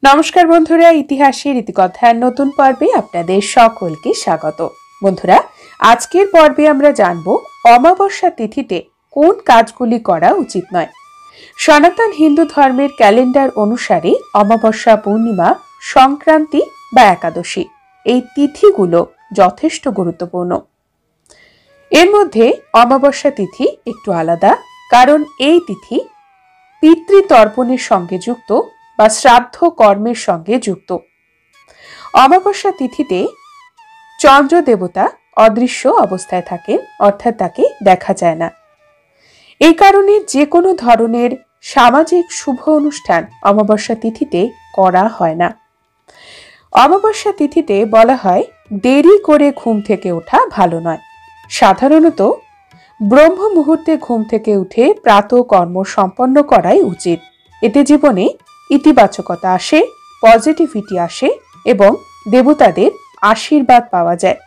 নমস্কার বন্ধুরা, ইতিহাসের ইতিকথার নতুন পর্বে আপনাদের সকলকে স্বাগত। বন্ধুরা, আজকের পর্বে আমরা জানব অমাবস্যা তিথিতে কোন কাজগুলি করা উচিত নয়। সনাতন হিন্দু ধর্মের ক্যালেন্ডার অনুসারে অমাবস্যা, পূর্ণিমা, সংক্রান্তি বা একাদশী এই তিথিগুলো যথেষ্ট গুরুত্বপূর্ণ। এর মধ্যে অমাবস্যা তিথি একটু আলাদা, কারণ এই তিথি পিতৃতর্পণের সঙ্গে যুক্ত বা শ্রাদ্ধ কর্মের সঙ্গে যুক্ত। অমাবস্যা তিথিতে চন্দ্র দেবতা অদৃশ্য অবস্থায় থাকেন, অর্থাৎ তাকে দেখা যায় না। এই কারণে যে কোনো ধরনের সামাজিক শুভ অনুষ্ঠান অমাবস্যা তিথিতে করা হয় না। অমাবস্যা তিথিতে বলা হয় দেরি করে ঘুম থেকে ওঠা ভালো নয়। সাধারণত ব্রহ্ম মুহূর্তে ঘুম থেকে উঠে প্রাতঃকর্ম সম্পন্ন করাই উচিত। এতে জীবনে ইতিবাচকতা আসে, পজিটিভিটি আসে এবং দেবতাদের আশীর্বাদ পাওয়া যায়।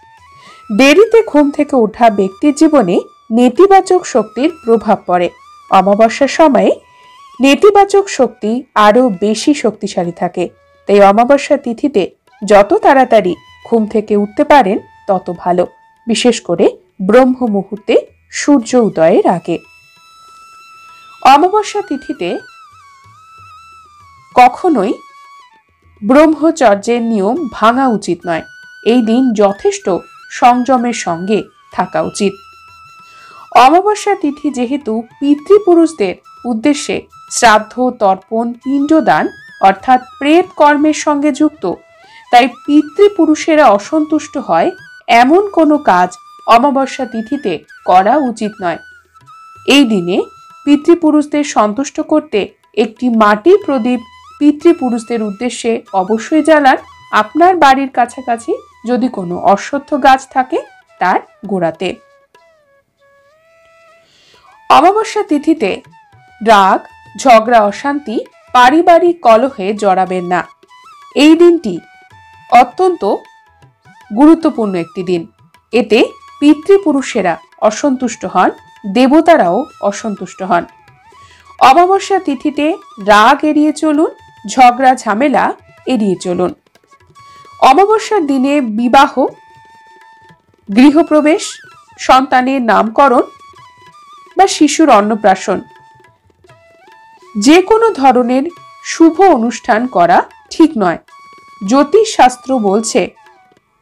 দেরিতে ঘুম থেকে ওঠা ব্যক্তির জীবনে নেতিবাচক শক্তির প্রভাব পড়ে। অমাবস্যার সময়ে নেতিবাচক শক্তি আরো বেশি শক্তিশালী থাকে। তাই অমাবস্যা তিথিতে যত তাড়াতাড়ি ঘুম থেকে উঠতে পারেন তত ভালো, বিশেষ করে ব্রহ্ম মুহূর্তে সূর্য উদয়ের আগে। অমাবস্যা তিথিতে কখনোই ব্রহ্মচর্যের নিয়ম ভাঙা উচিত নয়। এই দিন যথেষ্ট সংযমের সঙ্গে থাকা উচিত। অমাবস্যা তিথি যেহেতু পিতৃপুরুষদের উদ্দেশ্যে শ্রাদ্ধ, তর্পণ, পিণ্ডদান অর্থাৎ প্রেত কর্মের সঙ্গে যুক্ত, তাই পিতৃপুরুষেরা অসন্তুষ্ট হয় এমন কোনো কাজ অমাবস্যা তিথিতে করা উচিত নয়। এই দিনে পিতৃপুরুষদের সন্তুষ্ট করতে একটি মাটির প্রদীপ পিতৃপুরুষদের উদ্দেশ্যে অবশ্যই জ্বালান। আপনার বাড়ির কাছাকাছি যদি কোনো অশ্বত্থ গাছ থাকে তার গোড়াতে। অমাবস্যা তিথিতে রাগ, ঝগড়া, অশান্তি, পারিবারিক কলহে জড়াবেন না। এই দিনটি অত্যন্ত গুরুত্বপূর্ণ একটি দিন। এতে পিতৃপুরুষেরা অসন্তুষ্ট হন, দেবতারাও অসন্তুষ্ট হন। অমাবস্যা তিথিতে রাগ এড়িয়ে চলুন, ঝগড়া ঝামেলা এড়িয়ে চলুন। অমাবস্যার দিনে বিবাহ, গৃহপ্রবেশ, সন্তানের নামকরণ বা শিশুর অন্নপ্রাশন যে কোনো ধরনের শুভ অনুষ্ঠান করা ঠিক নয়। জ্যোতিষশাস্ত্র বলছে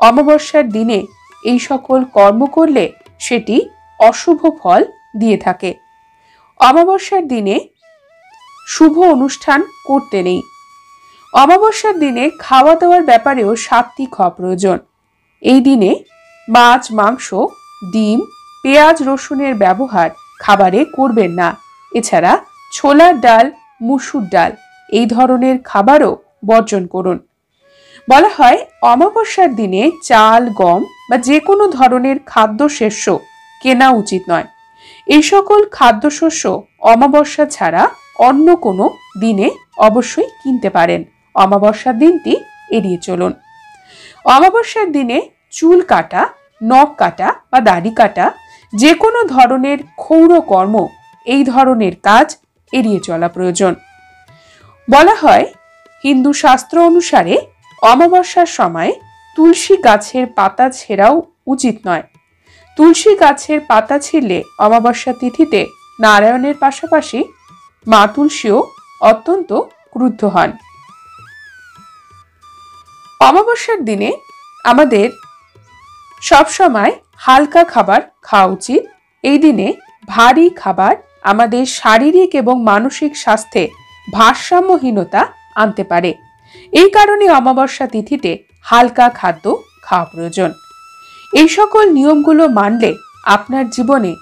অমাবস্যার দিনে এই সকল কর্ম করলে সেটি অশুভ ফল দিয়ে থাকে। অমাবস্যার দিনে শুভ অনুষ্ঠান করতে নেই। অমাবস্যার দিনে খাওয়া দাওয়ার ব্যাপারেও সাত্ত্বিক হওয়া প্রয়োজন। এই দিনে মাছ, মাংস, ডিম, পেঁয়াজ, রসুনের ব্যবহার খাবারে করবেন না। এছাড়া ছোলার ডাল, মুসুর ডাল এই ধরনের খাবারও বর্জন করুন। বলা হয় অমাবস্যার দিনে চাল, গম বা যে কোনো ধরনের খাদ্যশস্য কেনা উচিত নয়। এই সকল খাদ্যশস্য অমাবস্যা ছাড়া অন্য কোনো দিনে অবশ্যই কিনতে পারেন। অমাবস্যার দিনটি এড়িয়ে চলুন। অমাবস্যার দিনে চুল কাটা, নখ কাটা বা দাড়ি কাটা, যে কোনো ধরনের ক্ষৌর কর্ম এই ধরনের কাজ এড়িয়ে চলা প্রয়োজন। বলা হয় হিন্দু শাস্ত্র অনুসারে অমাবস্যার সময় তুলসী গাছের পাতা ছেঁড়াও উচিত নয়। তুলসী গাছের পাতা ছিঁড়লে অমাবস্যা তিথিতে নারায়ণের পাশাপাশি মা তুলসীও অত্যন্ত ক্রুদ্ধ হন। অমাবস্যার দিনে আমাদের সবসময় হালকা খাবার খাওয়া উচিত। এই দিনে ভারী খাবার আমাদের শারীরিক এবং মানসিক স্বাস্থ্যে ভারসাম্যহীনতা আনতে পারে। এই কারণে অমাবস্যা তিথিতে হালকা খাদ্য খাওয়া প্রয়োজন। এই সকল নিয়মগুলো মানলে আপনার জীবনে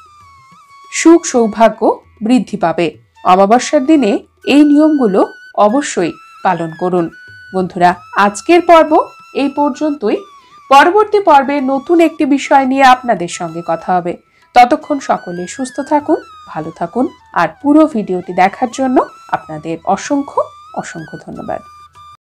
সুখ সৌভাগ্য বৃদ্ধি পাবে। অমাবস্যার দিনে এই নিয়মগুলো অবশ্যই পালন করুন। বন্ধুরা, আজকের পর্ব এই পর্যন্তই। পরবর্তী পর্বে নতুন একটি বিষয় নিয়ে আপনাদের সঙ্গে কথা হবে। ততক্ষণ সকলে সুস্থ থাকুন, ভালো থাকুন আর পুরো ভিডিওটি দেখার জন্য আপনাদের অসংখ্য অসংখ্য ধন্যবাদ।